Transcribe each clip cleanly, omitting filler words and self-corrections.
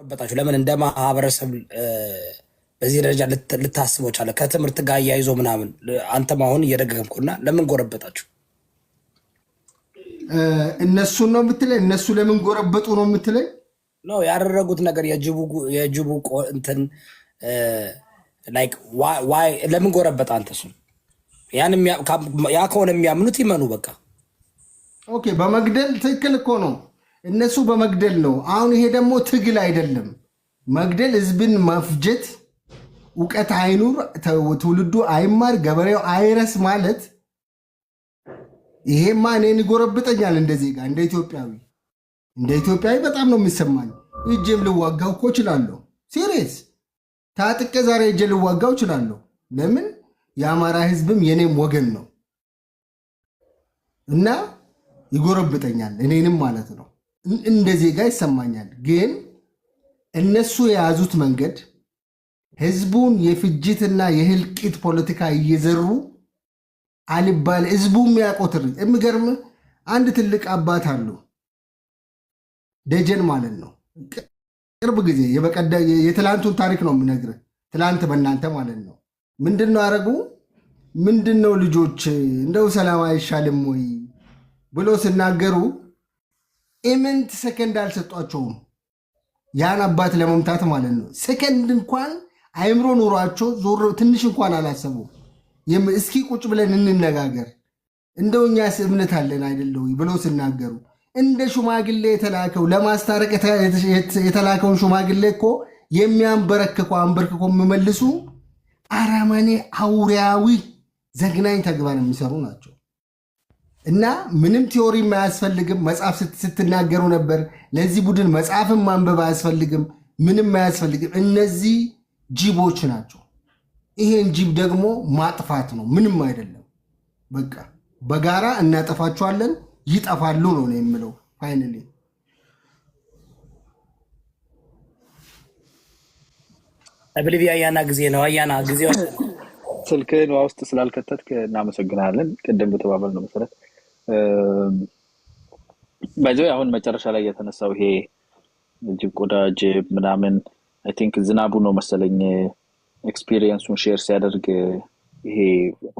በታችሁ ለምን እንደ ማህበረሰብ በዚህ ደረጃ ልታስበው ቻለ? ከትምህርት ጋር እያይዞ ምናምን አንተም አሁን እየደገምኩና ለምን ጎረበጣችሁ? እነሱ ነው የምትለኝ? እነሱ ለምን ጎረበጡ ነው የምትለኝ? ነው ያደረጉት ነገር የጅቡ እንትን ላይክ ዋይ ለምን ጎረበጣ? አንተ እሱ ያ ከሆነ የሚያምኑት ይመኑ በቃ። ኦኬ በመግደል ትክክል እኮ ነው። እነሱ በመግደል ነው። አሁን ይሄ ደግሞ ትግል አይደለም። መግደል ህዝብን መፍጀት፣ እውቀት አይኑር፣ ትውልዱ አይማር፣ ገበሬው አይረስ ማለት ይሄማ እኔን ይጎረብጠኛል። እንደ ዜጋ እንደ ኢትዮጵያዊ በጣም ነው የሚሰማኝ። እጄም ልዋጋው እኮ እችላለሁ። ሲሪየስ ታጥቄ ዛሬ እጄ ልዋጋው እችላለሁ። ለምን? የአማራ ህዝብም የኔም ወገን ነው እና ይጎረብጠኛል፣ እኔንም ማለት ነው። እንደ ዜጋ ይሰማኛል። ግን እነሱ የያዙት መንገድ ህዝቡን የፍጅትና የህልቂት ፖለቲካ እየዘሩ አልባል ህዝቡ የሚያቆትር የሚገርም አንድ ትልቅ አባት አሉ፣ ደጀን ማለት ነው። ቅርብ ጊዜ የትላንቱን ታሪክ ነው የምነግርህ። ትላንት በእናንተ ማለት ነው። ምንድነው አረጉ? ምንድነው ልጆች እንደው ሰላም አይሻልም ወይ ብሎ ሲናገሩ ኢምንት ሰከንድ አልሰጧቸውም። ያን አባት ለመምታት ማለት ነው። ሰከንድ እንኳን አይምሮ ኑሯቸው ዞር ትንሽ እንኳን አላሰቡ። እስኪ ቁጭ ብለን እንነጋገር እንደው እኛስ እምነት አለን አይደለው ብሎ ሲናገሩ እንደ ሽማግሌ የተላከው ለማስታረቅ የተላከውን ሽማግሌ እኮ የሚያንበረክኮ አንበርክኮ የሚመልሱ አረመኔ አውሪያዊ ዘግናኝ ተግባር የሚሰሩ ናቸው። እና ምንም ቲዮሪ አያስፈልግም። መጽሐፍ ስትናገሩ ነበር። ለዚህ ቡድን መጽሐፍን ማንበብ አያስፈልግም፣ ምንም አያስፈልግም። እነዚህ ጅቦች ናቸው። ይሄን ጅብ ደግሞ ማጥፋት ነው፣ ምንም አይደለም። በቃ በጋራ እናጠፋቸዋለን፣ ይጠፋሉ ነው የምለው። ፋይናሊ አብሊቪ አያና ጊዜ ነው። አያና ጊዜ ስልክህን ውስጥ ስላልከተትክ እናመሰግናለን። ቅድም በተባባል ነው መሰረት ባይዘው አሁን መጨረሻ ላይ የተነሳው ይሄ ጅብ ቆዳ ጅብ ምናምን አይ ቲንክ ዝናቡ ነው መሰለኝ ኤክስፒሪየንሱን ሼር ሲያደርግ ይሄ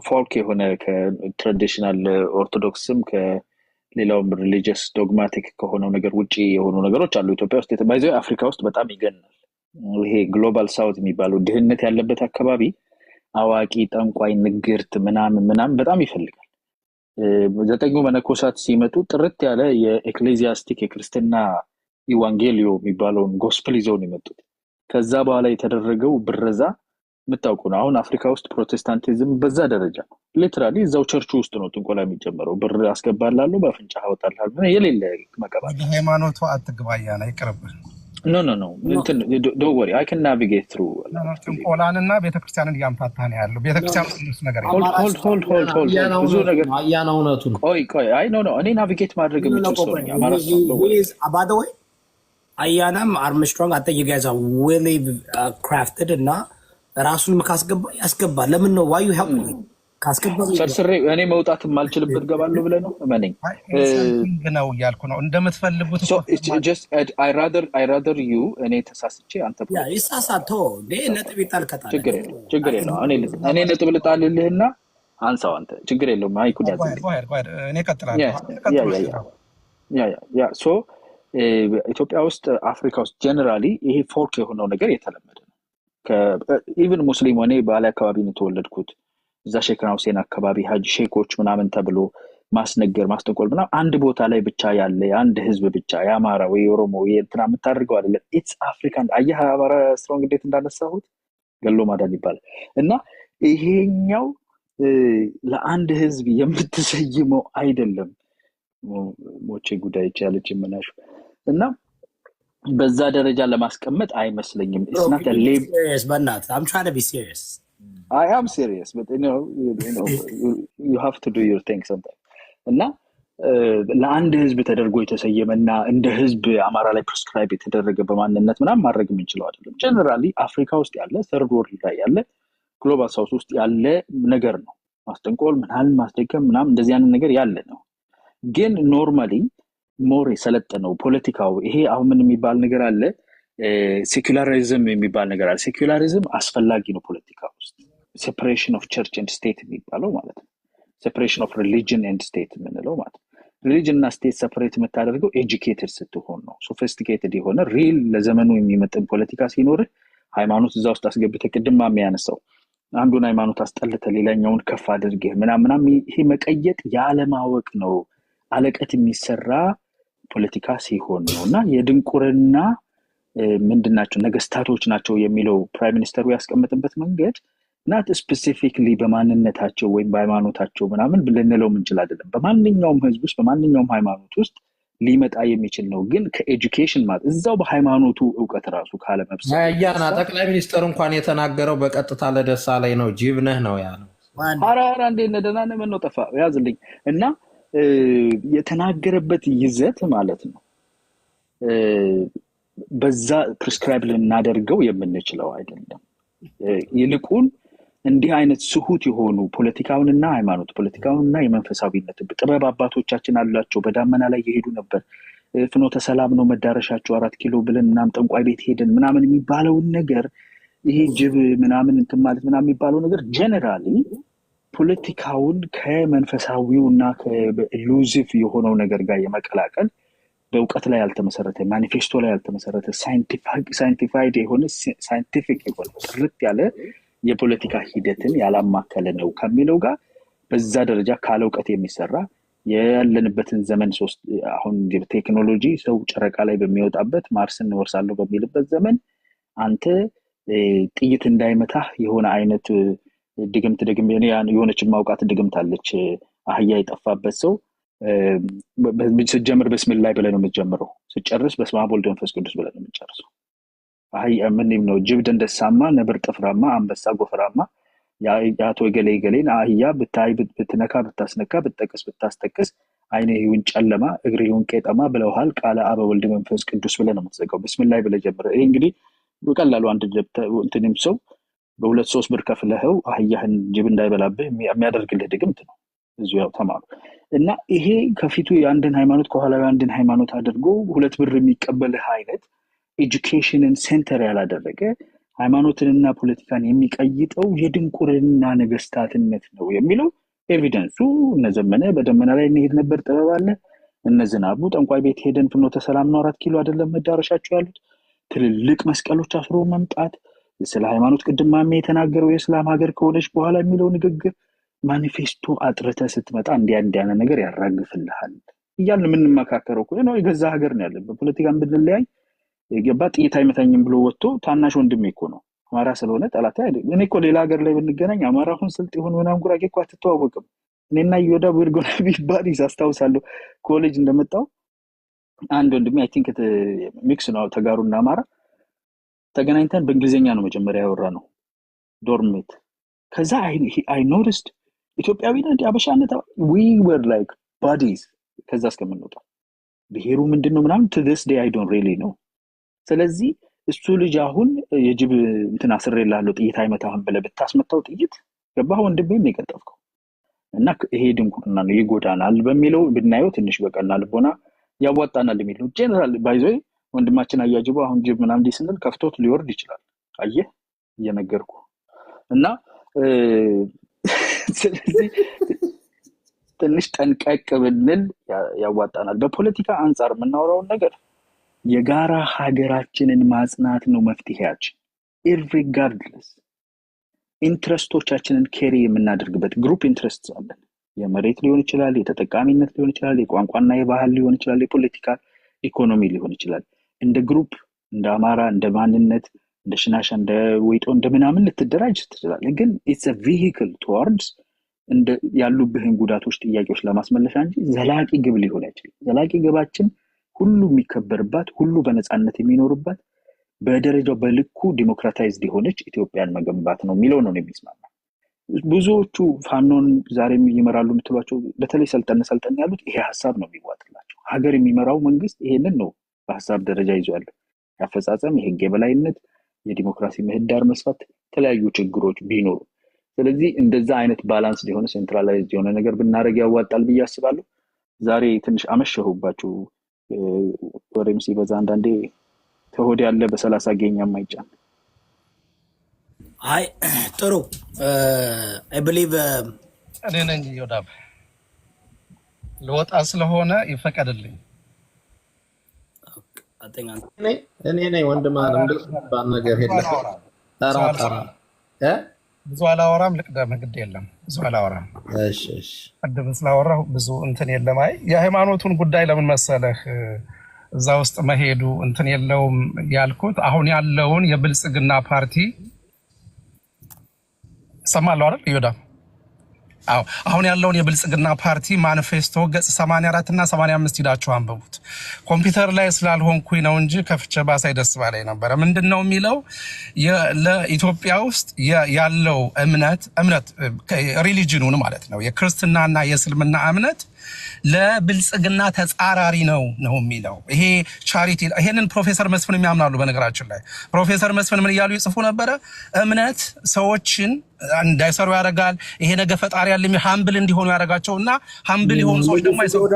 ፎልክ የሆነ ከትራዲሽናል ኦርቶዶክስም ከሌላውም ሪሊጂየስ ዶግማቲክ ከሆነው ነገር ውጪ የሆኑ ነገሮች አሉ ኢትዮጵያ ውስጥ። ባይዘው አፍሪካ ውስጥ በጣም ይገናል። ይሄ ግሎባል ሳውት የሚባለው ድህነት ያለበት አካባቢ አዋቂ ጠንቋይ ንግርት ምናምን በጣም ይፈልጋል። ዘጠኙ መነኮሳት ሲመጡ ጥርት ያለ የኤክሌዚያስቲክ የክርስትና ኢቫንጌሊዮ የሚባለውን ጎስፕል ይዘው ነው የመጡት። ከዛ በኋላ የተደረገው ብረዛ የምታውቁ ነው። አሁን አፍሪካ ውስጥ ፕሮቴስታንቲዝም በዛ ደረጃ ነው። ሊትራሊ እዛው ቸርቹ ውስጥ ነው ጥንቆላ የሚጀምረው። ብር አስገባላለሁ፣ በአፍንጫ አወጣልሃል፣ የሌለ መቀባል። ሃይማኖቱ አትግባያ ላይ ቅርብ ኖ don't worry I can navigate through ጥንቆላንና ቤተክርስቲያንን እያምታታ ነው ያለው። ቤተክርስቲያን ውስጥ ነገር ሆልድ ብዙ ነገር አያና እውነቱን ቆይ አይ ኖ እኔ ናቪጌት ማድረግ የምችል ሰው ነኝ። አማራ by the way አያናም አርምስትሮንግ አተ you guys are really crafted እና ራሱን ካስገባ ያስገባ። ለምን ነው why you help me ካስገባ ሰርስሬ እኔ መውጣት ማልችልበት ገባለሁ ብለ ነው እመነኝ ነው ያልኩ ነው እንደምትፈልጉት። so it's just I rather you እኔ ተሳስቼ አንተ ያ ይሳሳቶ ነጥብ ይጣልከታል። ችግር የለውም። እኔ ነጥብ ልጣልልህና አንሳው አንተ ችግር የለውም። አይኩዳ እኔ ቀጥላለሁ። ያ so ኢትዮጵያ ውስጥ አፍሪካ ውስጥ ጀነራሊ ይሄ ፎልክ የሆነው ነገር የተለመደ ነው። ኢቭን ሙስሊም ሆኔ ባለ አካባቢ ነው የተወለድኩት። እዛ ሼክ ሁሴን አካባቢ ሀጂ ሼኮች ምናምን ተብሎ ማስነገር ማስተቆል ምናምን አንድ ቦታ ላይ ብቻ ያለ አንድ ህዝብ ብቻ የአማራ ወይ ኦሮሞ ወይ እንትና የምታደርገው አይደለም። ኢትስ አፍሪካን አየህ አማራ ስትሮንግ እንዴት እንዳነሳሁት ገሎ ማዳን ይባላል። እና ይሄኛው ለአንድ ህዝብ የምትሰይመው አይደለም። ሞቼ ጉዳይ ይቻለች ምናሹ እና በዛ ደረጃ ለማስቀመጥ አይመስለኝም። it's not a serious but not I'm trying to be serious. I am serious but you have to do your thing sometimes. እና ለአንድ ህዝብ ተደርጎ የተሰየመና እንደ ህዝብ አማራ ላይ ፕሪስክራይብ የተደረገ በማንነት ምናምን ማድረግ የምንችለው አይደለም። ጀነራሊ አፍሪካ ውስጥ ያለ ሰርድ ወርልድ ላይ ያለ ግሎባል ሳውት ውስጥ ያለ ነገር ነው። ማስጠንቆል ምናምን ማስደገም ምናምን እንደዚህ አይነት ነገር ያለ ነው። ግን ኖርማሊ ሞር የሰለጠነው ፖለቲካው ይሄ አሁን ምን የሚባል ነገር አለ ሴኩላሪዝም የሚባል ነገር አለ። ሴኩላሪዝም አስፈላጊ ነው ፖለቲካ ውስጥ። ሴፐሬሽን ኦፍ ቸርች ኤንድ ስቴት የሚባለው ማለት ነው። ሴፐሬሽን ኦፍ ሪሊጅን ኤንድ ስቴት የምንለው ማለት ነው። ሪሊጅን እና ስቴት ሰፐሬት የምታደርገው ኤጁኬትድ ስትሆን ነው። ሶፊስቲኬትድ የሆነ ሪል ለዘመኑ የሚመጥን ፖለቲካ ሲኖርህ ሃይማኖት እዛ ውስጥ አስገብተህ ቅድም የሚያነሳው አንዱን ሃይማኖት አስጠልተህ ሌላኛውን ከፍ አድርገህ ምናምን ይሄ መቀየጥ ያለማወቅ ነው። አለቀት የሚሰራ ፖለቲካ ሲሆን ነው። እና የድንቁርና ምንድናቸው ነገስታቶች ናቸው የሚለው ፕራይም ሚኒስተሩ ያስቀመጥበት መንገድ ናት ስፔሲፊክሊ በማንነታቸው ወይም በሃይማኖታቸው ምናምን ልንለው ምንችል አይደለም። በማንኛውም ህዝብ ውስጥ በማንኛውም ሃይማኖት ውስጥ ሊመጣ የሚችል ነው። ግን ከኤጁኬሽን ማለት እዛው በሃይማኖቱ እውቀት ራሱ ካለመብሰል ያና ጠቅላይ ሚኒስተሩ እንኳን የተናገረው በቀጥታ ለደሳለኝ ነው። ጅብ ነህ ነው ያለው። አራራ እንደ ነደና ነው ጠፋ ያዝልኝ እና የተናገረበት ይዘት ማለት ነው በዛ ፕሪስክራይብ ልናደርገው የምንችለው አይደለም። ይልቁን እንዲህ አይነት ስሁት የሆኑ ፖለቲካውንና ሃይማኖት ፖለቲካውንና የመንፈሳዊነት ጥበብ አባቶቻችን አላቸው። በዳመና ላይ የሄዱ ነበር። ፍኖተ ሰላም ነው መዳረሻቸው 4 ኪሎ ብለን ምናምን ጠንቋይ ቤት ሄደን ምናምን የሚባለውን ነገር ይሄ ጅብ ምናምን እንትን ማለት ምናምን የሚባለው ነገር ጀነራሊ ፖለቲካውን ከመንፈሳዊውና ከኢሉዚቭ የሆነው ነገር ጋር የመቀላቀል በእውቀት ላይ ያልተመሰረተ ማኒፌስቶ ላይ ያልተመሰረተ ሳይንቲፋይድ የሆነ ሳይንቲፊክ የሆነ ጥርት ያለ የፖለቲካ ሂደትን ያላማከለ ነው ከሚለው ጋር በዛ ደረጃ ካለ እውቀት የሚሰራ ያለንበትን ዘመን አሁን ቴክኖሎጂ ሰው ጨረቃ ላይ በሚወጣበት ማርስን እንወርሳለሁ በሚልበት ዘመን አንተ ጥይት እንዳይመታህ የሆነ አይነት ድግምት የሆነች ማውቃት ድግምት አለች። አህያ የጠፋበት ሰው ስትጀምር በስሚላህ ብለህ ነው የምትጀምረው። ስትጨርስ በስመ አብ ወወልድ ወመንፈስ ቅዱስ ብለህ ነው የምትጨርሰው። አህያ ምንም ነው ጅብ ደንደሳማ፣ ነብር ጥፍራማ፣ አንበሳ ጎፈራማ ያቶ ገሌን አህያ ብታይ ብትነካ ብታስነካ ብትጠቅስ ብታስጠቅስ አይነ ይሁን ጨለማ እግር ይሁን ቄጠማ ብለውሃል ቃለ አብ ወልድ መንፈስ ቅዱስ ብለህ ነው የምትዘጋው። በስሚላህ ብለህ ጀምረህ ይሄ እንግዲህ በቀላሉ አንድ እንትንም ሰው በ2-3 ብር ከፍለኸው አህያህን ጅብ እንዳይበላብህ የሚያደርግልህ ድግምት ነው። እዚሁ ያው ተማሩ እና ይሄ ከፊቱ የአንድን ሃይማኖት ከኋላ የአንድን ሃይማኖት አድርጎ 2 ብር የሚቀበልህ አይነት ኤጁኬሽንን ሴንተር ያላደረገ ሃይማኖትንና ፖለቲካን የሚቀይጠው የድንቁርና ነገስታትነት ነው የሚለው ኤቪደንሱ እነዘመነ በደመና ላይ እንሄድ ነበር ጥበብ አለ። እነዝናቡ ጠንቋይ ቤት ሄደን ፍኖተ ሰላም ነው 4 ኪሎ አይደለም መዳረሻቸው ያሉት ትልልቅ መስቀሎች አስሮ መምጣት ስለ ሃይማኖት ቅድማሜ የተናገረው የእስላም ሀገር ከሆነች በኋላ የሚለው ንግግር ማኒፌስቶ አጥርተህ ስትመጣ እንዲያነ ነገር ያራግፍልሃል እያልን የምንመካከረው እኮ ነው። የገዛ ሀገር ነው ያለበት ፖለቲካን ብንለያይ የገባ ጥይት አይመታኝም ብሎ ወጥቶ ታናሽ ወንድሜ እኮ ነው አማራ ስለሆነ ጠላት አይደለም። እኔ እኮ ሌላ ሀገር ላይ ብንገናኝ አማራ ሁን ስልጥ ይሁን ምናምን ጉራጌ እኮ አትተዋወቅም። እኔና ይወዳ ወርጎና ቢባዲስ አስታውሳለሁ ኮሌጅ እንደመጣው አንድ ወንድሜ አይ ቲንክ ሚክስ ነው ተጋሩና አማራ ተገናኝተን በእንግሊዘኛ ነው መጀመሪያ ያወራነው ዶርሜት። ከዛ አይ ኖቲስድ ኢትዮጵያዊ ነን አበሻነት we were like buddies ከዛ እስከምንወጣ ብሄሩ ምንድነው ምናምን to this day I don't really know። ስለዚህ እሱ ልጅ አሁን የጅብ እንትና አስሬላለሁ ጥይት አይመታህም ብለህ ብታስመታው ጥይት ገባህ ወንድሜም የቀጠፍከው እና ይሄ ድንቁርና ነው ይጎዳናል በሚለው ብናየው ትንሽ በቀላል ቦና ያዋጣናል የሚለው ጀነራል ባይዘይ ወንድማችን አያጅቡ አሁን ጅብ ምናምን ዲስንል ከፍቶት ሊወርድ ይችላል። አየህ እየነገርኩ እና ስለዚህ ትንሽ ጠንቀቅ ብንል ያዋጣናል። በፖለቲካ አንፃር የምናወራውን ነገር የጋራ ሀገራችንን ማጽናት ነው መፍትሄያችን። ኢርሪጋርድለስ ኢንትረስቶቻችንን ኬሪ የምናደርግበት ግሩፕ ኢንትረስት አለን። የመሬት ሊሆን ይችላል፣ የተጠቃሚነት ሊሆን ይችላል፣ የቋንቋና የባህል ሊሆን ይችላል፣ የፖለቲካ ኢኮኖሚ ሊሆን ይችላል። እንደ ግሩፕ እንደ አማራ እንደ ማንነት እንደ ሽናሻ እንደ ወይጦ እንደ ምናምን ልትደራጅ ትችላለህ። ግን it's a vehicle towards እንደ ያሉብህን ጉዳቶች ጥያቄዎች ለማስመለሻ እንጂ ዘላቂ ግብ ሊሆን አይችልም። ዘላቂ ግባችን ሁሉ የሚከበርባት ሁሉ በነፃነት የሚኖርባት በደረጃው በልኩ ዲሞክራታይዝድ የሆነች ኢትዮጵያን መገንባት ነው የሚለው ነው የሚስማማ። ብዙዎቹ ፋኖን ዛሬም ይመራሉ የምትሏቸው በተለይ ሰልጠን ያሉት ይሄ ሀሳብ ነው የሚዋጥላቸው። ሀገር የሚመራው መንግስት ይሄንን ነው በሀሳብ ደረጃ ይዞ ያለው። ያፈጻጸም የህግ የበላይነት የዲሞክራሲ ምህዳር መስፋት የተለያዩ ችግሮች ቢኖሩ ስለዚህ እንደዛ አይነት ባላንስ ሊሆን ሴንትራላይዝድ የሆነ ነገር ብናደርግ ያዋጣል ብዬ አስባለሁ። ዛሬ ትንሽ አመሸሁባችሁ ወሬም ሲበዛ አንዳንዴ ተሆድ ያለ በ30 ጌኛ ማይጫን አይ ጥሩ አይ ቢሊቭ እኔ ነኝ ዮዳብ ለወጣ ስለሆነ ይፈቀድልኝ። እኔ ነኝ ወንድም አለም ልባል ነገር የለም። ተራ ብዙ አላወራም። ልቅደም ግድ የለም ብዙ አላወራም። እሺ ቅድም ስላወራሁ ብዙ እንትን የለም። አይ የሃይማኖቱን ጉዳይ ለምን መሰለህ እዛ ውስጥ መሄዱ እንትን የለውም ያልኩት አሁን ያለውን የብልጽግና ፓርቲ ሰማለው አይደል ዮዳብ? አዎ አሁን ያለውን የብልጽግና ፓርቲ ማኒፌስቶ ገጽ 84 እና 85 ሂዳችሁ አንብቡት። ኮምፒውተር ላይ ስላልሆንኩኝ ነው እንጂ ከፍቼ ባሳይ ደስ ባለኝ ነበር። ምንድነው የሚለው? ለኢትዮጵያ ውስጥ ያለው እምነት ሪሊጂኑን ማለት ነው የክርስትናና የእስልምና እምነት ለብልጽግና ተጻራሪ ነው የሚለው። ይሄ ቻሪቲ ይሄንን ፕሮፌሰር መስፍን የሚያምናሉ። በነገራችን ላይ ፕሮፌሰር መስፍን ምን እያሉ ይጽፉ ነበረ? እምነት ሰዎችን እንዳይሰሩ ያደርጋል። ይሄ ነገ ፈጣሪ ያለ ሃምብል እንዲሆኑ ያደርጋቸውና ሃምብል የሆኑ ሰዎች ደግሞ አይሰሩ። ወዳ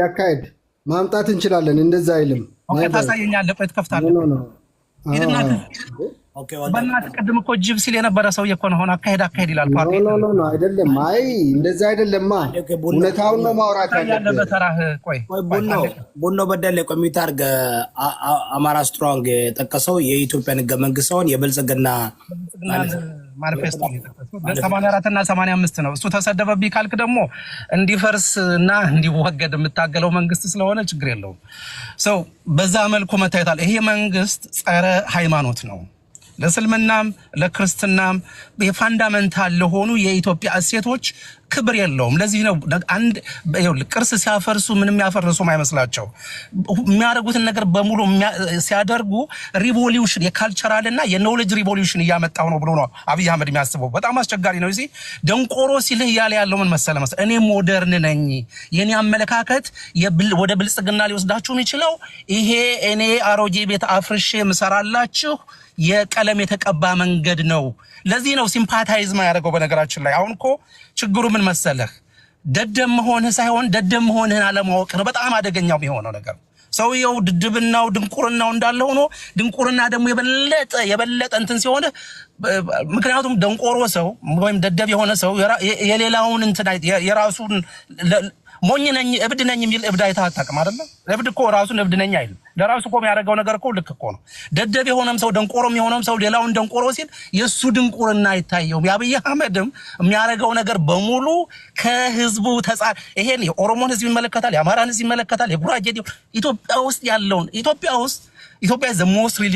አካሄድ ማምጣት እንችላለን። እንደዛ አይልም። ኦኬ ታሳየኛለህ። ቆይ ትከፍታለህ። ይድና ኦኬ በእናትህ ቅድም እኮ ጅብ ሲል የነበረ ሰውዬ እኮ ነው። አሁን አካሄድ ይላል ፓርቲ። ኖ አይደለም። አይ እንደዛ አይደለማ። እውነታውን ነው ማውራት ያለበት። ተራህ ቆይ ቡኖ በደለ ኮሚቴ አርገ አማራ ስትሮንግ የጠቀሰው የኢትዮጵያን ህገ መንግስት ሳይሆን የብልጽግና ማኒፌስቶ የጠቀሰው 84 እና 85 ነው። እሱ ተሰደበብኝ ካልክ ደግሞ እንዲፈርስ እና እንዲወገድ የምታገለው መንግስት ስለሆነ ችግር የለውም። ሰው በዛ መልኩ መታየታል። ይሄ መንግስት ጸረ ሃይማኖት ነው። ለእስልምናም ለክርስትናም የፋንዳመንታል ለሆኑ የኢትዮጵያ እሴቶች ክብር የለውም። ለዚህ ነው አንድ ቅርስ ሲያፈርሱ ምንም ያፈርሱ ማይመስላቸው የሚያደርጉትን ነገር በሙሉ ሲያደርጉ ሪቮሉሽን የካልቸራልና የኖሌጅ ሪቮሉሽን እያመጣው ነው ብሎ ነው አብይ አህመድ የሚያስበው። በጣም አስቸጋሪ ነው። እዚህ ደንቆሮ ሲልህ እያለ ያለው ምን መሰለ እኔ ሞደርን ነኝ፣ የኔ አመለካከት ወደ ብልጽግና ሊወስዳችሁ የሚችለው ይሄ እኔ አሮጌ ቤት አፍርሼ ምሰራላችሁ የቀለም የተቀባ መንገድ ነው። ለዚህ ነው ሲምፓታይዝ ማያደርገው። በነገራችን ላይ አሁን እኮ ችግሩ ምን መሰለህ? ደደም መሆንህ ሳይሆን ደደም መሆንህን አለማወቅ ነው በጣም አደገኛው የሚሆነው ነገር። ሰውየው ድድብናው ድንቁርናው እንዳለ ሆኖ ድንቁርና ደግሞ የበለጠ እንትን ሲሆን ምክንያቱም ደንቆሮ ሰው ወይም ደደብ የሆነ ሰው የሌላውን እንትን የራሱን ሞኝ ነኝ እብድ ነኝ የሚል እብድ አይተህ አታውቅም አይደለ? እብድ እኮ ራሱን እብድ ነኝ አይልም። ለራሱ እኮ የሚያደርገው ነገር እኮ ልክ እኮ ነው። ደደብ የሆነም ሰው ደንቆሮም የሆነም ሰው ሌላውን ደንቆሮ ሲል የሱ ድንቁርና አይታየውም። የአብይ አህመድም የሚያደርገው ነገር በሙሉ ከህዝቡ ይሄን የኦሮሞን ህዝብ ይመለከታል፣ የአማራን ህዝብ ይመለከታል፣ የጉራጌ ኢትዮጵያ ውስጥ ያለውን ኢትዮጵያ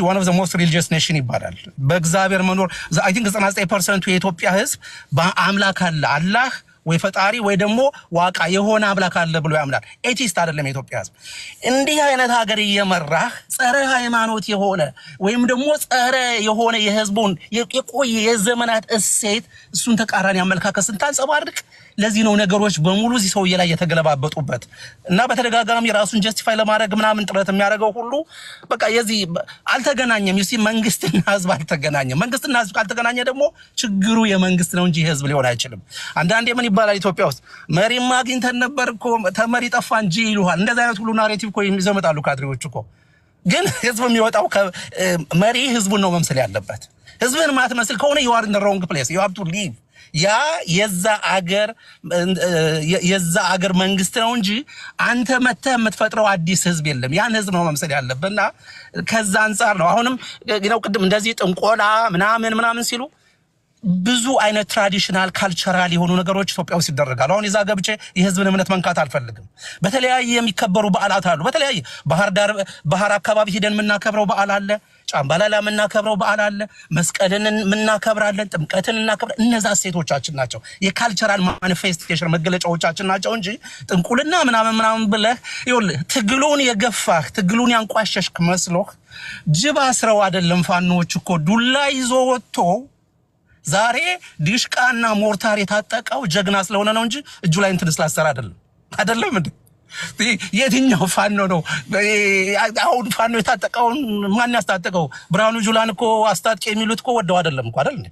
one of the most religious nation ይባላል። በእግዚአብሔር መኖር I think 99% የኢትዮጵያ ህዝብ በአምላክ አለ አላህ ወይ ፈጣሪ ወይ ደግሞ ዋቃ የሆነ አምላክ አለ ብሎ ያምናል። ኤቲስት አይደለም የኢትዮጵያ ህዝብ። እንዲህ አይነት ሀገር እየመራህ ጸረ ሃይማኖት የሆነ ወይም ደግሞ ጸረ የሆነ የህዝቡን የቆየ የዘመናት እሴት እሱን ተቃራኒ አመለካከት ስታንጸባርቅ ለዚህ ነው ነገሮች በሙሉ እዚህ ሰውዬ ላይ የተገለባበጡበት እና በተደጋጋሚ ራሱን ጀስቲፋይ ለማድረግ ምናምን ጥረት የሚያደርገው ሁሉ በቃ የዚህ አልተገናኘም። ይሲ መንግስትና ህዝብ አልተገናኘም። መንግስትና ህዝብ ካልተገናኘ ደግሞ ችግሩ የመንግስት ነው እንጂ ህዝብ ሊሆን አይችልም። አንዳንዴ ምን ይባላል ኢትዮጵያ ውስጥ መሪማ አግኝተን ነበር እኮ ተመሪ ጠፋ እንጂ ይሉሃል። እንደዛ አይነት ሁሉ ናሬቲቭ እኮ የሚዘመጣሉ ካድሬዎች እኮ። ግን ህዝብ የሚወጣው መሪ ህዝቡን ነው መምሰል ያለበት። ህዝብን ማትመስል ከሆነ you are in the wrong place, you have to leave። ያ የዛ አገር መንግስት ነው እንጂ አንተ መተህ የምትፈጥረው አዲስ ህዝብ የለም። ያን ህዝብ ነው መምሰል ያለበትና ከዛ አንፃር ነው አሁንም ቅድም እንደዚህ ጥንቆላ ምናምን ሲሉ ብዙ አይነት ትራዲሽናል ካልቸራል የሆኑ ነገሮች ኢትዮጵያ ውስጥ ይደረጋሉ። አሁን የዛ ገብቼ የህዝብን እምነት መንካት አልፈልግም። በተለያየ የሚከበሩ በዓላት አሉ። በተለያየ ባህር አካባቢ ሄደን የምናከብረው በዓል አለ። ጫምባላላ የምናከብረው በዓል አለ። መስቀልን የምናከብራለን። ጥምቀትን እናከብራለን። እነዛ ሴቶቻችን ናቸው የካልቸራል ማኒፌስቴሽን መገለጫዎቻችን ናቸው እንጂ ጥንቁልና ምናምን ብለህ ይኸውልህ ትግሉን የገፋህ ትግሉን ያንቋሸሽክ መስሎህ ጅብ አስረው አይደለም። ፋኖች እኮ ዱላ ይዞ ወጥቶ ዛሬ ዲሽቃና ሞርታር የታጠቀው ጀግና ስለሆነ ነው እንጂ እጁ ላይ እንትን ስላሰራ አይደለም እንዴ? የትኛው ፋኖ ነው አሁን ፋኖ የታጠቀውን? ማን ያስታጠቀው? ብርሃኑ ጁላን እኮ አስታጥቄ የሚሉት እኮ ወደው አይደለም እኮ አይደል እንዴ?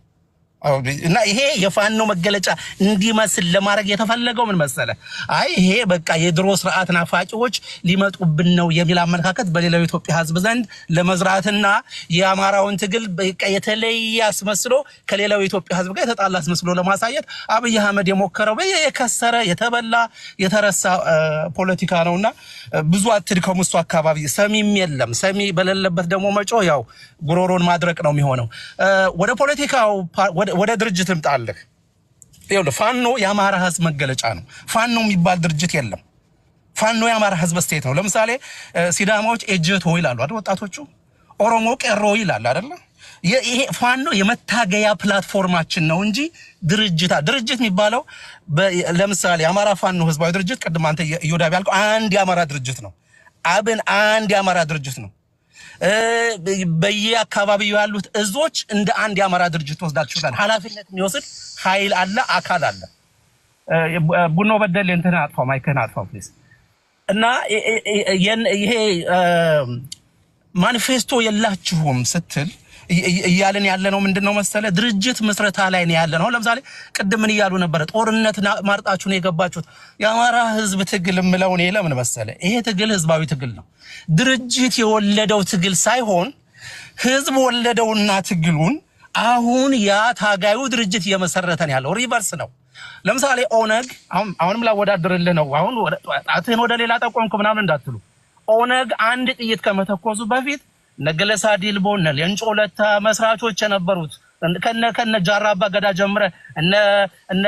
እና ይሄ የፋኖ መገለጫ እንዲመስል ለማድረግ የተፈለገው ምን መሰለ? አይ ይሄ በቃ የድሮ ስርዓት ናፋቂዎች ሊመጡብን ነው የሚል አመለካከት በሌላው ኢትዮጵያ ህዝብ ዘንድ ለመዝራትና የአማራውን ትግል በቃ የተለየ አስመስሎ ከሌላው ኢትዮጵያ ህዝብ ጋር የተጣላ አስመስሎ ለማሳየት አብይ አህመድ የሞከረው የከሰረ የተበላ የተረሳ ፖለቲካ ነውና ብዙ አትድከሙ። እሱ አካባቢ ሰሚም የለም። ሰሚ በሌለበት ደግሞ መጮህ ያው ጉሮሮን ማድረቅ ነው የሚሆነው። ወደ ፖለቲካው ወደ ድርጅት ልምጣልህ። ይኸውልህ ፋኖ የአማራ ህዝብ መገለጫ ነው። ፋኖ የሚባል ድርጅት የለም። ፋኖ የአማራ ህዝብ ስቴት ነው። ለምሳሌ ሲዳማዎች ኤጀቶ ይላሉ አይደል? ወጣቶቹ ኦሮሞ ቄሮ ይላል አይደል? ይሄ ፋኖ የመታገያ ፕላትፎርማችን ነው እንጂ ድርጅት የሚባለው ለምሳሌ የአማራ ፋኖ ህዝባዊ ድርጅት ቅድም አንተ ይወዳብ ያልከው አንድ የአማራ ድርጅት ነው። አብን አንድ የአማራ ድርጅት ነው። በየአካባቢው ያሉት እዞች እንደ አንድ የአማራ ድርጅት ወስዳችሁታል። ኃላፊነት የሚወስድ ኃይል አለ፣ አካል አለ። ቡኖ በደል እንትን አጥፋው፣ ማይክህን አጥፋው ፕሊዝ። እና ይሄ ማኒፌስቶ የላችሁም ስትል እያለን ያለነው ምንድነው መሰለ? ድርጅት መስረታ ላይ ነው ያለነው። ለምሳሌ ቅድም ምን እያሉ ነበር? ጦርነት ማርጣችሁ ነው የገባችሁት። የአማራ ህዝብ ትግል ምለው ነው ለምን መሰለ? ይሄ ትግል ህዝባዊ ትግል ነው። ድርጅት የወለደው ትግል ሳይሆን ህዝብ ወለደውና ትግሉን አሁን ያ ታጋዩ ድርጅት እየመሰረተ ነው ያለው። ሪቨርስ ነው። ለምሳሌ ኦነግ አሁንም ላወዳድርልህ ነው። አሁን አትህን ወደ ሌላ ጠቆምኩ ምናምን እንዳትሉ። ኦነግ አንድ ጥይት ከመተኮሱ በፊት ነገለሳ ዲልቦ ሌንጮ ለታ መስራቾች የነበሩት ከነ ጃራባ ገዳ ጀምረ እነ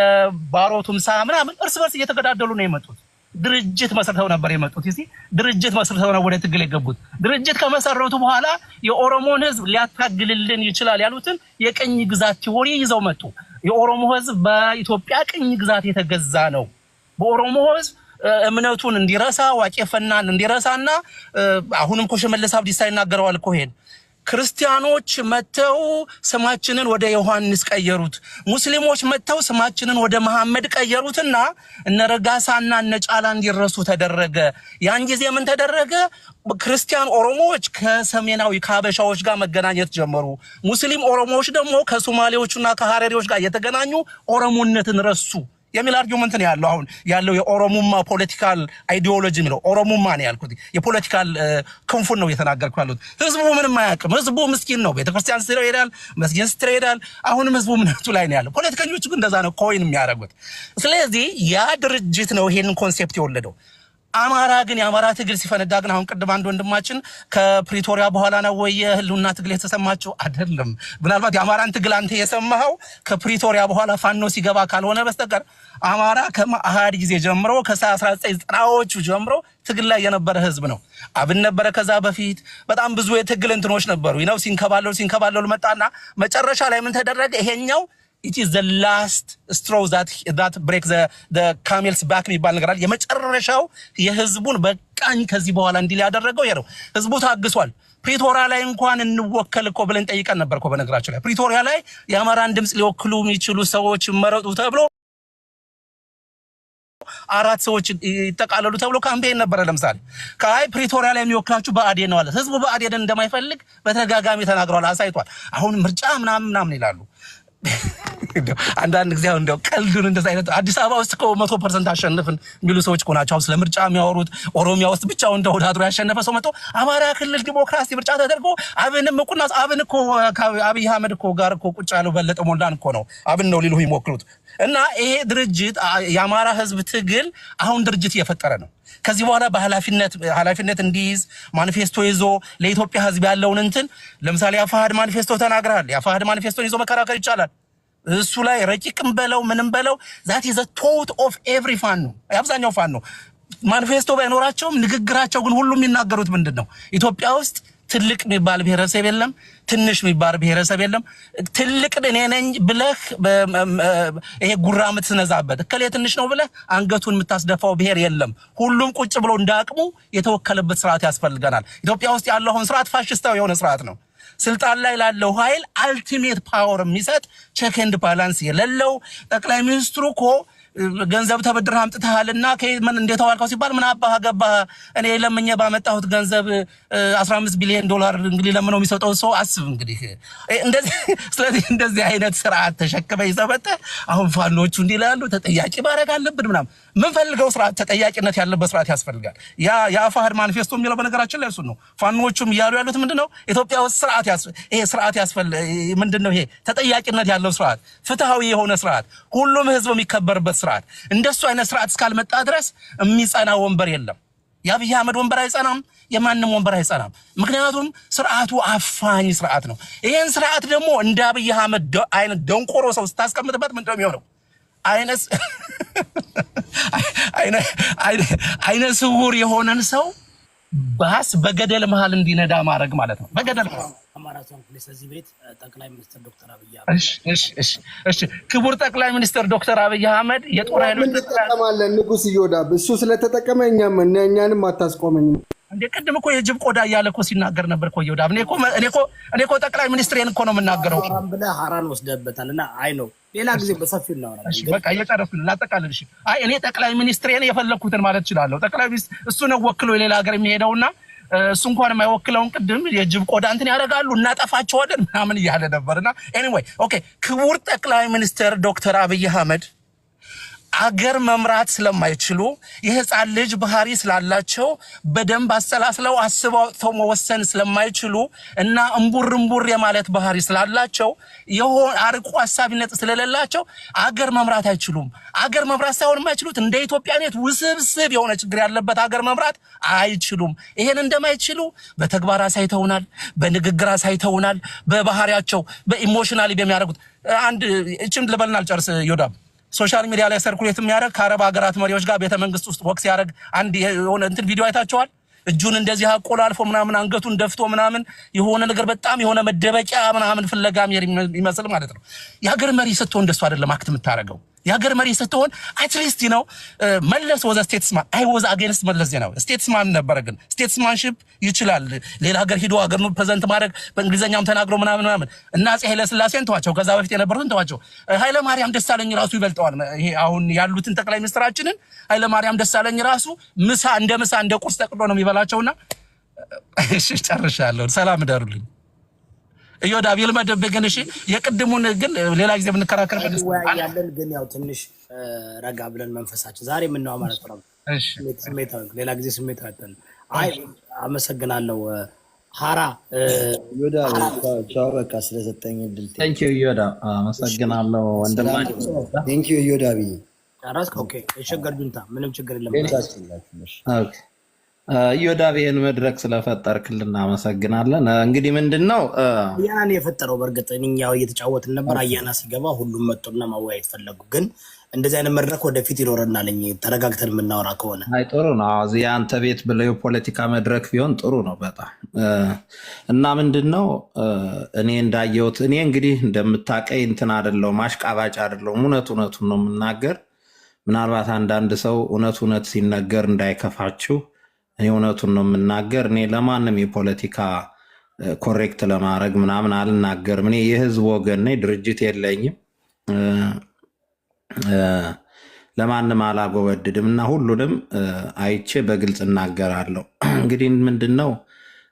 ባሮ ቱምሳ ምናምን እርስ በርስ እየተገዳደሉ ነው የመጡት። ድርጅት መስርተው ነበር የመጡት። እዚህ ድርጅት መስርተው ነው ወደ ትግል የገቡት። ድርጅት ከመሰረቱ በኋላ የኦሮሞን ህዝብ ሊያታግልልን ይችላል ያሉትን የቅኝ ግዛት ቲዎሪ ይዘው መጡ። የኦሮሞ ህዝብ በኢትዮጵያ ቅኝ ግዛት የተገዛ ነው። በኦሮሞ ህዝብ እምነቱን እንዲረሳ ዋቄፈናን እንዲረሳና አሁንም እኮ ሽመልስ አብዲሳ ይናገረዋል እኮ ይሄን ክርስቲያኖች መተው ስማችንን ወደ ዮሐንስ ቀየሩት፣ ሙስሊሞች መተው ስማችንን ወደ መሐመድ ቀየሩትና እነ ረጋሳና እነ ጫላ እንዲረሱ ተደረገ። ያን ጊዜ ምን ተደረገ? ክርስቲያን ኦሮሞዎች ከሰሜናዊ ከሀበሻዎች ጋር መገናኘት ጀመሩ። ሙስሊም ኦሮሞዎች ደግሞ ከሶማሌዎችና ከሐረሪዎች ጋር የተገናኙ ኦሮሞነትን ረሱ የሚል አርጊውመንት ነው ያለው። አሁን ያለው የኦሮሞማ ፖለቲካል አይዲዮሎጂ ነው። ኦሮሞማ ነው ያልኩት የፖለቲካል ክንፉን ነው የተናገርኩ ያሉት። ህዝቡ ምንም አያውቅም። ህዝቡ ምስኪን ነው። ቤተክርስቲያን ስትሄድ ይሄዳል፣ መስጊድ ስትሄድ ይሄዳል። አሁንም ህዝቡ ምንቱ ላይ ነው ያለው። ፖለቲከኞቹ ግን እንደዛ ነው ኮይን የሚያደርጉት። ስለዚህ ያ ድርጅት ነው ይሄንን ኮንሴፕት የወለደው። አማራ ግን የአማራ ትግል ሲፈነዳ ግን አሁን ቅድም አንድ ወንድማችን ከፕሪቶሪያ በኋላ ነው ወይ የህልውና ትግል የተሰማቸው? አይደለም። ምናልባት የአማራን ትግል አንተ የሰማኸው ከፕሪቶሪያ በኋላ ፋኖ ሲገባ ካልሆነ በስተቀር አማራ ከኢህአዴግ ጊዜ ጀምሮ ከ1990ዎቹ ጀምሮ ትግል ላይ የነበረ ህዝብ ነው። አብን ነበረ። ከዛ በፊት በጣም ብዙ የትግል እንትኖች ነበሩ። ይነው ሲንከባለሉ መጣና መጨረሻ ላይ ምን ተደረገ? ይሄኛው it is the last straw that breaks the camel's back የሚባል ነገር አለ። የመጨረሻው የህዝቡን በቃኝ ከዚህ በኋላ እንዲል ያደረገው ይሄ ነው። ህዝቡ ታግሷል። ፕሪቶሪያ ላይ እንኳን እንወከል እኮ ብለን ጠይቀን ነበር እኮ። በነገራችን ላይ ፕሪቶሪያ ላይ የአማራን ድምጽ ሊወክሉ የሚችሉ ሰዎች መረጡ ተብሎ 4 ሰዎች ይተቃለሉ ተብሎ ካምፔን ነበር። ለምሳሌ ካይ ፕሪቶሪያ ላይ የሚወክላችሁ ብአዴን ነው አለ። ህዝቡ ብአዴን እንደማይፈልግ በተጋጋሚ ተናግሯል፣ አሳይቷል። አሁን ምርጫ ምናምን ይላሉ። አንዳንድ ጊዜ እንደው ቀልዱን እንደዛ አይነት አዲስ አበባ ውስጥ እኮ 100% አሸንፍን የሚሉ ሰዎች እኮ ናቸው ስለ ምርጫ የሚያወሩት። ኦሮሚያ ውስጥ ብቻው እንደው ተወዳድሮ ያሸነፈ ሰው መጥቶ አማራ ክልል ዲሞክራሲ ምርጫ ተደርጎ አብንም እኮና አብን እኮ አብይ አህመድ እኮ ጋር እኮ ቁጭ ያለው በለጠ ሞላን እኮ ነው አብን ነው ሊሉ ይሞክሩት። እና ይሄ ድርጅት የአማራ ህዝብ ትግል አሁን ድርጅት እየፈጠረ ነው። ከዚህ በኋላ በኃላፊነት እንዲይዝ ማኒፌስቶ ይዞ ለኢትዮጵያ ህዝብ ያለውን እንትን ለምሳሌ የአፋሕድ ማኒፌስቶ ተናግራል። የአፋሕድ ማኒፌስቶን ይዞ መከራከር ይቻላል። እሱ ላይ ረቂቅም በለው ምንም በለው that is a thought of every fan ነው። አብዛኛው ፋን ነው ማኒፌስቶ ባይኖራቸውም ንግግራቸው ግን ሁሉም የሚናገሩት ምንድነው? ኢትዮጵያ ውስጥ ትልቅ የሚባል ብሔረሰብ የለም፣ ትንሽ የሚባል ብሔረሰብ የለም። ትልቅ እኔ ነኝ ብለህ ይሄ ጉራ የምትነዛበት እከሌ ትንሽ ነው ብለህ አንገቱን የምታስደፋው ብሔር የለም። ሁሉም ቁጭ ብሎ እንዳቅሙ የተወከለበት ስርዓት ያስፈልገናል። ኢትዮጵያ ውስጥ ያለውን ስርዓት ፋሽስታዊ የሆነ ስርዓት ነው። ስልጣን ላይ ላለው ኃይል አልቲሜት ፓወር የሚሰጥ ቼክ ኤንድ ባላንስ የሌለው ጠቅላይ ሚኒስትሩ እኮ ገንዘብ ተበድረህ አምጥተሃልና ከምን እንዴት ዋልከው ሲባል ምን አባህ ገባህ እኔ ለምኜ ባመጣሁት ገንዘብ 15 ቢሊዮን ዶላር እንግዲህ ለምን ነው የሚሰጠው ሰው አስብ እንግዲህ እንደዚህ ስለዚህ እንደዚህ አይነት ስርዓት ተሸክመ ይዘበተ አሁን ፋኖቹ እንዲላሉ ተጠያቂ ማድረግ አለብን ምናምን ምን ፈልገው ስርዓት ተጠያቂነት ያለበት ስርዓት ያስፈልጋል ያ አፋህድ ማኒፌስቶ የሚለው በነገራችን ላይ እሱ ነው ፋኖቹም እያሉ ያሉት ምንድነው ኢትዮጵያ ውስጥ ስርዓት ይሄ ስርዓት ምንድነው ይሄ ተጠያቂነት ያለው ስርዓት ፍትሃዊ የሆነ ስርዓት ሁሉም ህዝብ የሚከበርበት ስርዓት እንደሱ አይነት ስርዓት እስካልመጣ ድረስ የሚጸና ወንበር የለም የአብይ አህመድ ወንበር አይጸናም የማንም ወንበር አይጸናም ምክንያቱም ስርዓቱ አፋኝ ስርዓት ነው ይሄን ስርዓት ደግሞ እንደ አብይ አህመድ አይነት ደንቆሮ ሰው ስታስቀምጥበት ምንድነው የሚሆነው አይነ ስውር የሆነን ሰው ባስ በገደል መሃል እንዲነዳ ማድረግ ማለት ነው በገደል አማራ ፖሊስ እዚህ ቤት ጠቅላይ ሚኒስትር ዶክተር አብይ አህመድ እሺ ክቡር ጠቅላይ ሚኒስትር ዶክተር አብይ አህመድ የጦር ኃይሎች ተጠቀማለን ንጉስ ይወዳብ እሱ ስለተጠቀመ እኛንም አታስቆመኝ እንደ ቀደም እኮ የጅብ ቆዳ እያለ እኮ ሲናገር ነበር እኮ ይወዳብ እኔ እኮ ጠቅላይ ሚኒስትሬን እኮ ነው የምናገረው አራም ብለህ ሐራን ወስደበታልና አይ ነው ሌላ ጊዜ በሰፊው እናወራለን እሺ በቃ እየጨረስኩኝ ላጠቃልል እሺ አይ እኔ ጠቅላይ ሚኒስትሬን የፈለኩትን ማለት እችላለሁ ጠቅላይ ሚኒስትር እሱ ነው ወክሎ የሌላ ሀገር የሚሄደውና እሱ እንኳን የማይወክለውን ቅድም የጅብ ቆዳ እንትን ያደርጋሉ እናጠፋቸዋለን ምናምን እያለ ነበርና ኤኒዌይ ኦኬ ክቡር ጠቅላይ ሚኒስትር ዶክተር አብይ አህመድ አገር መምራት ስለማይችሉ የህፃን ልጅ ባህሪ ስላላቸው በደንብ አሰላስለው አስበው መወሰን ስለማይችሉ እና እንቡር የማለት ባህሪ ስላላቸው የሆነ አርቆ ሐሳቢነት ስለሌላቸው አገር መምራት አይችሉም አገር መምራት ሳይሆን የማይችሉት እንደ ኢትዮጵያነት ውስብስብ የሆነ ችግር ያለበት አገር መምራት አይችሉም ይሄን እንደማይችሉ በተግባር አሳይተውናል በንግግር አሳይተውናል በባህሪያቸው በኢሞሽናሊ በሚያደርጉት አንድ እቺም ልበልናል ጨርስ ይወዳብ ሶሻል ሚዲያ ላይ ሰርኩሌት የሚያደርግ ከአረብ ሀገራት መሪዎች ጋር ቤተ መንግስት ውስጥ ወክስ ያደርግ አንድ የሆነ እንትን ቪዲዮ አይታችኋል እጁን እንደዚህ አቆላልፎ ምናምን አንገቱን ደፍቶ ምናምን የሆነ ነገር በጣም የሆነ መደበቂያ ምናምን ፍለጋም ይመስል ማለት ነው የሀገር መሪ ስትሆን እንደሱ አይደለም አክት የምታረገው የሀገር መሪ ስትሆን አትሊስት ነው መለስ ወዘ ስቴትስማን አይ ወዝ አጌንስት መለስ ዜናዊ ስቴትስማን ነበር ግን ስቴትስማንሺፕ ይችላል ሌላ ሀገር ሂዶ ሀገሩን ፕሬዘንት ማድረግ በእንግሊዘኛም ተናግሮ ምናምን እና አፄ ኃይለ ሥላሴን ተዋቸው ከዛ በፊት የነበሩትን ተዋቸው ኃይለ ማርያም ደሳለኝ ራሱ ይበልጠዋል ይሄ አሁን ያሉትን ጠቅላይ ሚኒስትራችንን ኃይለ ማርያም ደሳለኝ ራሱ ምሳ እንደ ቁርስ ጠቅሎ ነው የሚበላቸውና እሺ ጨርሻለሁ ሰላም ደሩልኝ እዮዳብ ይልመደብ ግን እሺ የቅድሙን ግን ሌላ ጊዜ ብንከራከርበት ያለን ግን ያው ትንሽ ረጋ ብለን መንፈሳችን ዛሬ ምን ነው ማለት ነው እሺ ስሜታዊ ሌላ ጊዜ ስሜታዊ አይደለም አይ አመሰግናለሁ ሐራ ይወዳብ ቻው በቃ ስለሰጠኝ እድል ታንክ ዩ ይወዳብ አመሰግናለሁ ወንድማችን ታንክ ዩ ይወዳብ ጨረስክ ኦኬ የሸገር ጁንታ ምንም ችግር የለም ኦኬ ይወዳብ ይሄን መድረክ ስለፈጠርክልን እናመሰግናለን እንግዲህ ምንድነው አያና የፈጠረው በርግጥ እኛው እየተጫወትን ነበር አያና ሲገባ ሁሉም መጥቶና ማወያየት ፈለጉ ግን እንደዚህ አይነት መድረክ ወደፊት ይኖርናል ተረጋግተን የምናወራ ከሆነ አይ ጥሩ ነው እዚህ አንተ ቤት ብለው የፖለቲካ መድረክ ቢሆን ጥሩ ነው በጣም እና ምንድነው እኔ እንዳየሁት እኔ እንግዲህ እንደምታቀይ እንትን አይደለም ማሽቃባጭ አይደለም እውነቱን ነው የምናገር ምናልባት አንዳንድ ሰው እውነት ሲነገር እንዳይከፋችሁ እኔ እውነቱን ነው የምናገር እኔ ለማንም የፖለቲካ ኮሬክት ለማድረግ ምናምን አልናገርም እኔ የህዝብ ወገን ነኝ ድርጅት የለኝም ለማንም አላጎበድድም እና ሁሉንም አይቼ በግልጽ እናገራለሁ እንግዲህ ምንድነው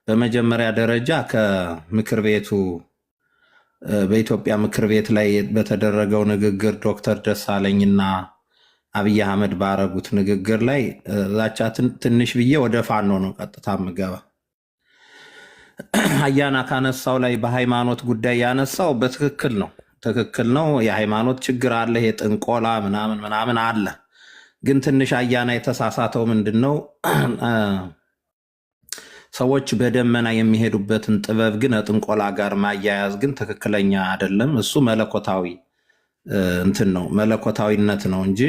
በመጀመሪያ ደረጃ ከምክር ቤቱ በኢትዮጵያ ምክር ቤት ላይ በተደረገው ንግግር ዶክተር ደሳለኝና አብይ አህመድ ባረጉት ንግግር ላይ ዛቻ ትንሽ ብዬ ወደ ፋኖ ነው ቀጥታ ምገባ አያና ካነሳው ላይ በሃይማኖት ጉዳይ ያነሳው ትክክል ነው የሃይማኖት ችግር አለ የጥንቆላ ምናምን አለ ግን ትንሽ አያና የተሳሳተው ምንድነው ሰዎች በደመና የሚሄዱበትን ጥበብ ግን ጥንቆላ ጋር ማያያዝ ግን ትክክለኛ አይደለም እሱ መለኮታዊ እንትን ነው መለኮታዊነት ነው እንጂ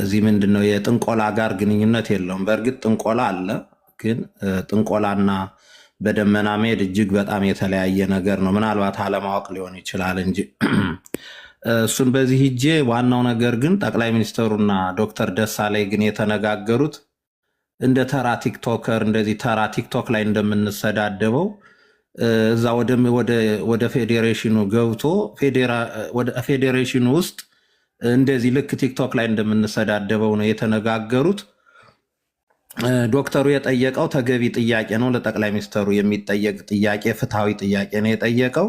እዚህ ምንድነው የጥንቆላ ጋር ግንኙነት የለውም በእርግጥ ጥንቆላ አለ ግን ጥንቆላና በደመና መሄድ እጅግ በጣም የተለያየ ነገር ነው ምናልባት አለማወቅ ሊሆን ይችላል እንጂ እሱን በዚህ ሂጄ ዋናው ነገር ግን ጠቅላይ ሚኒስትሩና ዶክተር ደሳለኝ ግን የተነጋገሩት እንደ ተራ ቲክቶከር እንደዚህ ተራ ቲክቶክ ላይ እንደምንሰዳደበው እዛ ወደ ፌዴሬሽኑ ገብቶ ወደ ፌዴሬሽኑ ውስጥ እንደዚህ ልክ ቲክቶክ ላይ እንደምንሰዳደበው ነው የተነጋገሩት። ዶክተሩ የጠየቀው ተገቢ ጥያቄ ነው። ለጠቅላይ ሚኒስትሩ የሚጠየቅ ጥያቄ፣ ፍትሐዊ ጥያቄ ነው የጠየቀው።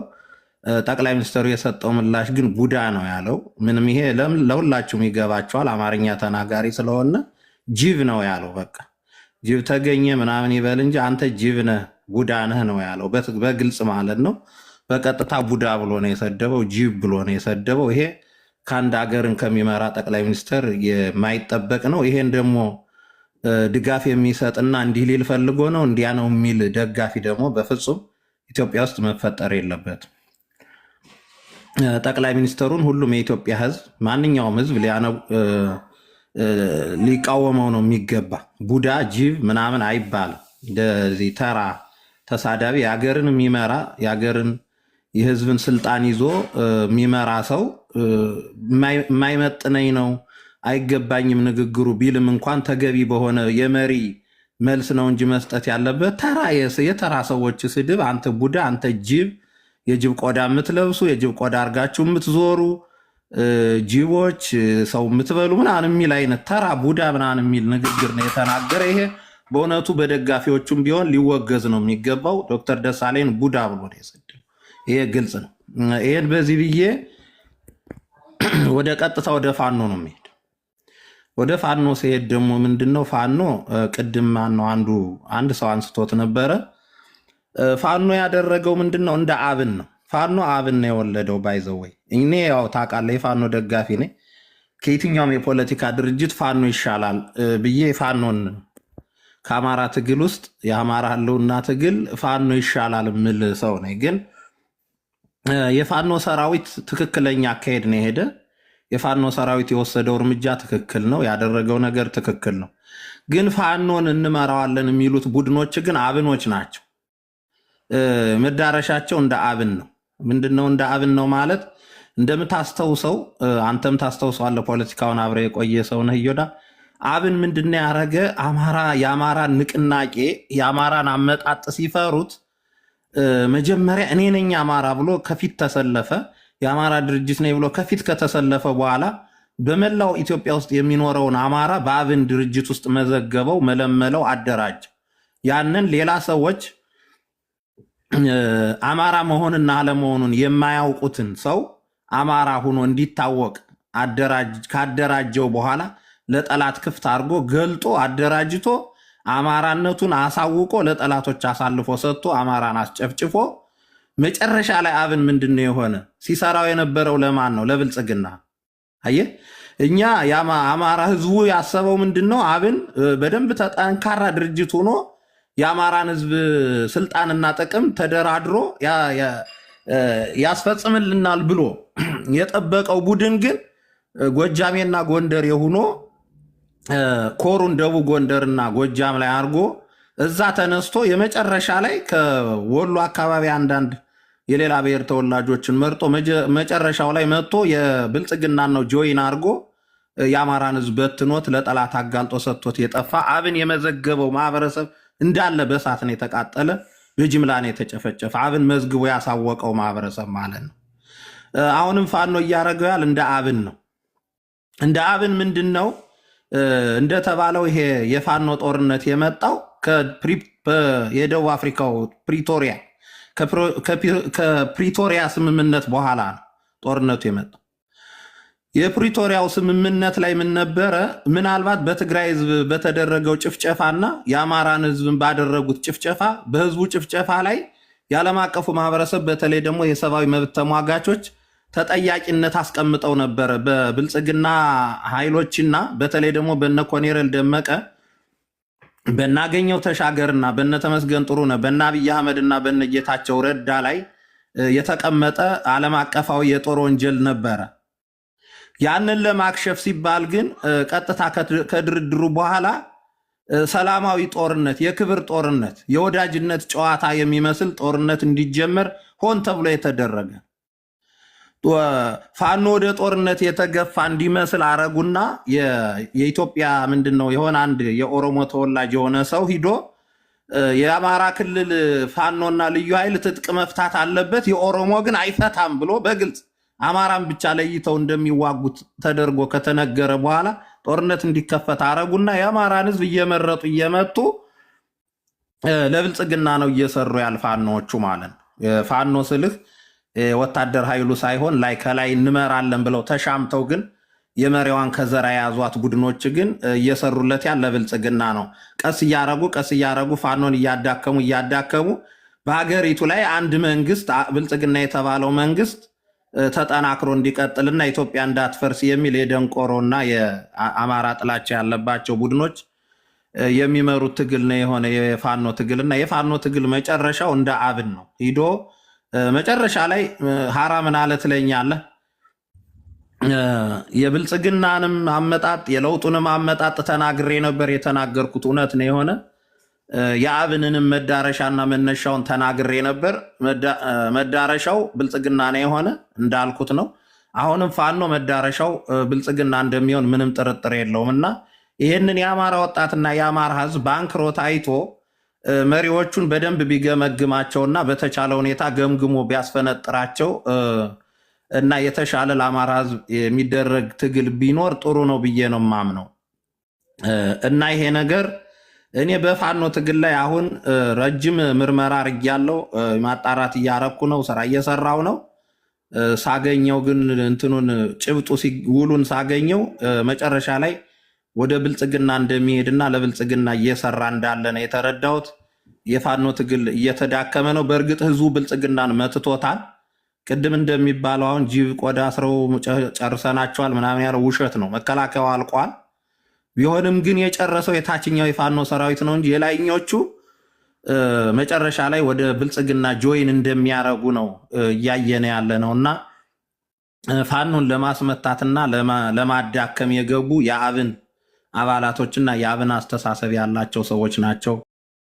ጠቅላይ ሚኒስትሩ የሰጠው ምላሽ ግን ቡዳ ነው ያለው። ምንም ይሄ ለሁላችሁም ይገባቸዋል፣ አማርኛ ተናጋሪ ስለሆነ ጅብ ነው ያለው። በቃ ጅብ ተገኘ ምናምን ይበል እንጂ አንተ ጅብ ነህ ቡዳ ነህ ነው ያለው፣ በግልጽ ማለት ነው። በቀጥታ ቡዳ ብሎ ነው የሰደበው፣ ጅብ ብሎ ነው የሰደበው። ይሄ ከአንድ ሀገርን ከሚመራ ጠቅላይ ሚኒስትር የማይጠበቅ ነው። ይሄን ደግሞ ድጋፍ የሚሰጥና እንዲህ ሊል ፈልጎ ነው እንዲያ ነው የሚል ደጋፊ ደግሞ በፍጹም ኢትዮጵያ ውስጥ መፈጠር የለበትም። ጠቅላይ ሚኒስትሩን ሁሉም የኢትዮጵያ ሕዝብ ማንኛውም ሕዝብ ሊቃወመው ነው የሚገባ። ቡዳ ጅብ ምናምን አይባልም። እንደዚህ ተራ ተሳዳቢ የሀገርን የሚመራ የሀገርን የሕዝብን ስልጣን ይዞ የሚመራ ሰው የማይመጥነኝ ነው አይገባኝም ንግግሩ ቢልም እንኳን ተገቢ በሆነ የመሪ መልስ ነው እንጂ መስጠት ያለበት የተራ ሰዎች ስድብ፣ አንተ ቡዳ፣ አንተ ጅብ፣ የጅብ ቆዳ የምትለብሱ የጅብ ቆዳ አርጋችሁ የምትዞሩ ጅቦች፣ ሰው የምትበሉ ምናምን የሚል አይነት ተራ ቡዳ ምናምን የሚል ንግግር ነው የተናገረ። ይሄ በእውነቱ በደጋፊዎቹም ቢሆን ሊወገዝ ነው የሚገባው። ዶክተር ደሳለኝን ቡዳ ብሎ ነው የሰደበው። ይሄ ግልጽ ነው። ይሄን በዚህ ብዬ ወደ ቀጥታ ወደ ፋኖ ነው የሚሄድ። ወደ ፋኖ ሲሄድ ደግሞ ምንድነው ፋኖ ቅድም ማነው አንድ ሰው አንስቶት ነበረ። ፋኖ ያደረገው ምንድነው እንደ አብን ነው። ፋኖ አብን ነው የወለደው። ባይዘወይ እኔ ያው ታውቃለህ የፋኖ ደጋፊ ነኝ። ከየትኛውም የፖለቲካ ድርጅት ፋኖ ይሻላል ብዬ ፋኖን ከአማራ ትግል ውስጥ የአማራ ህልውና ትግል ፋኖ ይሻላል ምል ሰው ነኝ። ግን የፋኖ ሰራዊት ትክክለኛ አካሄድ ነው የሄደ። የፋኖ ሰራዊት የወሰደው እርምጃ ትክክል ነው፣ ያደረገው ነገር ትክክል ነው። ግን ፋኖን እንመራዋለን የሚሉት ቡድኖች ግን አብኖች ናቸው። መዳረሻቸው እንደ አብን ነው። ምንድነው እንደ አብን ነው ማለት? እንደምታስተውሰው አንተም ታስተውሰዋለህ፣ ፖለቲካውን አብረ የቆየ ሰው ነህ እዮዳ። አብን ምንድነው ያደረገ? የአማራን ንቅናቄ የአማራን አመጣጥ ሲፈሩት መጀመሪያ እኔ ነኝ አማራ ብሎ ከፊት ተሰለፈ። የአማራ ድርጅት ነኝ ብሎ ከፊት ከተሰለፈ በኋላ በመላው ኢትዮጵያ ውስጥ የሚኖረውን አማራ በአብን ድርጅት ውስጥ መዘገበው፣ መለመለው፣ አደራጀ። ያንን ሌላ ሰዎች አማራ መሆንና አለመሆኑን የማያውቁትን ሰው አማራ ሆኖ እንዲታወቅ ካደራጀው በኋላ ለጠላት ክፍት አድርጎ ገልጦ አደራጅቶ አማራነቱን አሳውቆ ለጠላቶች አሳልፎ ሰጥቶ አማራን አስጨፍጭፎ መጨረሻ ላይ አብን ምንድነው የሆነ? ሲሰራው የነበረው ለማን ነው? ለብልጽግና። አየህ፣ እኛ አማራ ህዝቡ ያሰበው ምንድነው? አብን በደንብ ጠንካራ ድርጅት ሆኖ የአማራን ህዝብ ስልጣንና ጥቅም ተደራድሮ ያስፈጽምልናል ብሎ የጠበቀው ቡድን ግን ጎጃሜና ጎንደር የሆኖ ኮሩን ደቡብ ጎንደርና ጎጃም ላይ አድርጎ እዛ ተነስቶ የመጨረሻ ላይ ከወሎ አካባቢ አንዳንድ የሌላ ብሔር ተወላጆችን መርጦ መጨረሻው ላይ መጥቶ የብልጽግና ነው ጆይን አድርጎ የአማራን ህዝብ በትኖት ለጠላት አጋልጦ ሰጥቶት የጠፋ አብን የመዘገበው ማህበረሰብ እንዳለ በእሳት ነው የተቃጠለ፣ በጅምላ ነው የተጨፈጨፈ። አብን መዝግቦ ያሳወቀው ማህበረሰብ ማለት ነው። አሁንም ፋኖ እያደረገው ያል እንደ አብን ነው። እንደ አብን ምንድን ነው እንደተባለው ይሄ የፋኖ ጦርነት የመጣው የደቡብ አፍሪካው ፕሪቶሪያ ከፕሪቶሪያ ስምምነት በኋላ ነው ጦርነቱ የመጣው። የፕሪቶሪያው ስምምነት ላይ ምን ነበረ? ምናልባት በትግራይ ህዝብ በተደረገው ጭፍጨፋና የአማራን ህዝብን ባደረጉት ጭፍጨፋ፣ በህዝቡ ጭፍጨፋ ላይ የዓለም አቀፉ ማህበረሰብ በተለይ ደግሞ የሰብአዊ መብት ተሟጋቾች ተጠያቂነት አስቀምጠው ነበረ በብልጽግና ኃይሎችና በተለይ ደግሞ በነ ኮሎኔል ደመቀ በናገኘው ተሻገርና በነ ተመስገን ጥሩነህ በነ አብይ አህመድና በነ ጌታቸው ረዳ ላይ የተቀመጠ ዓለም አቀፋዊ የጦር ወንጀል ነበረ። ያንን ለማክሸፍ ሲባል ግን ቀጥታ ከድርድሩ በኋላ ሰላማዊ ጦርነት፣ የክብር ጦርነት፣ የወዳጅነት ጨዋታ የሚመስል ጦርነት እንዲጀመር ሆን ተብሎ የተደረገ ፋኖ ወደ ጦርነት የተገፋ እንዲመስል አረጉና የኢትዮጵያ ምንድነው የሆነ አንድ የኦሮሞ ተወላጅ የሆነ ሰው ሂዶ የአማራ ክልል ፋኖና ልዩ ኃይል ትጥቅ መፍታት አለበት፣ የኦሮሞ ግን አይፈታም ብሎ በግልጽ አማራን ብቻ ለይተው እንደሚዋጉት ተደርጎ ከተነገረ በኋላ ጦርነት እንዲከፈት አረጉና የአማራን ህዝብ እየመረጡ እየመጡ ለብልጽግና ነው እየሰሩ ያልፋኖቹ ማለት ነው። ፋኖ ስልህ ወታደር ኃይሉ ሳይሆን ላይ ከላይ እንመራለን ብለው ተሻምተው ግን የመሪዋን ከዘራ የያዟት ቡድኖች ግን እየሰሩለት ያለ ብልጽግና ነው። ቀስ እያረጉ ፋኖን እያዳከሙ በሀገሪቱ ላይ አንድ መንግስት ብልጽግና የተባለው መንግስት ተጠናክሮ እንዲቀጥልና ኢትዮጵያ እንዳትፈርስ የሚል የደንቆሮና የአማራ ጥላቻ ያለባቸው ቡድኖች የሚመሩት ትግል ነው የሆነ የፋኖ ትግልና የፋኖ ትግል መጨረሻው እንደ አብን ነው። ሂዶ መጨረሻ ላይ ሐራ ምን አለ ትለኛለህ? የብልጽግናንም አመጣጥ የለውጡንም አመጣጥ ተናግሬ ነበር። የተናገርኩት እውነት ነው የሆነ የአብንንም መዳረሻና መነሻውን ተናግሬ ነበር። መዳረሻው ብልጽግና ነው የሆነ እንዳልኩት ነው። አሁንም ፋኖ መዳረሻው ብልጽግና እንደሚሆን ምንም ጥርጥር የለውምና ይህንን የአማራ ወጣትና የአማራ ህዝብ በአንክሮት አይቶ መሪዎቹን በደንብ ቢገመግማቸውና በተቻለ ሁኔታ ገምግሞ ቢያስፈነጥራቸው እና የተሻለ ለአማራ ህዝብ የሚደረግ ትግል ቢኖር ጥሩ ነው ብዬ ነው የማምነው። እና ይሄ ነገር እኔ በፋኖ ትግል ላይ አሁን ረጅም ምርመራ አድርጌያለሁ፣ ማጣራት እያረኩ ነው፣ ስራ እየሰራው ነው። ሳገኘው ግን እንትኑን ጭብጡ ውሉን ሳገኘው መጨረሻ ላይ ወደ ብልጽግና እንደሚሄድና ለብልጽግና እየሰራ እንዳለ ነው የተረዳሁት። የፋኖ ትግል እየተዳከመ ነው። በእርግጥ ህዝቡ ብልጽግናን መትቶታል። ቅድም እንደሚባለው አሁን ጅብ ቆዳ አስረው ጨርሰናቸዋል ምናምን ያለው ውሸት ነው። መከላከያው አልቋል። ቢሆንም ግን የጨረሰው የታችኛው የፋኖ ሰራዊት ነው እንጂ የላይኞቹ መጨረሻ ላይ ወደ ብልጽግና ጆይን እንደሚያረጉ ነው እያየነ ያለ ነውና ፋኖን ለማስመታትና ለማዳከም የገቡ የአብን አባላቶችና የአብን አስተሳሰብ ያላቸው ሰዎች ናቸው።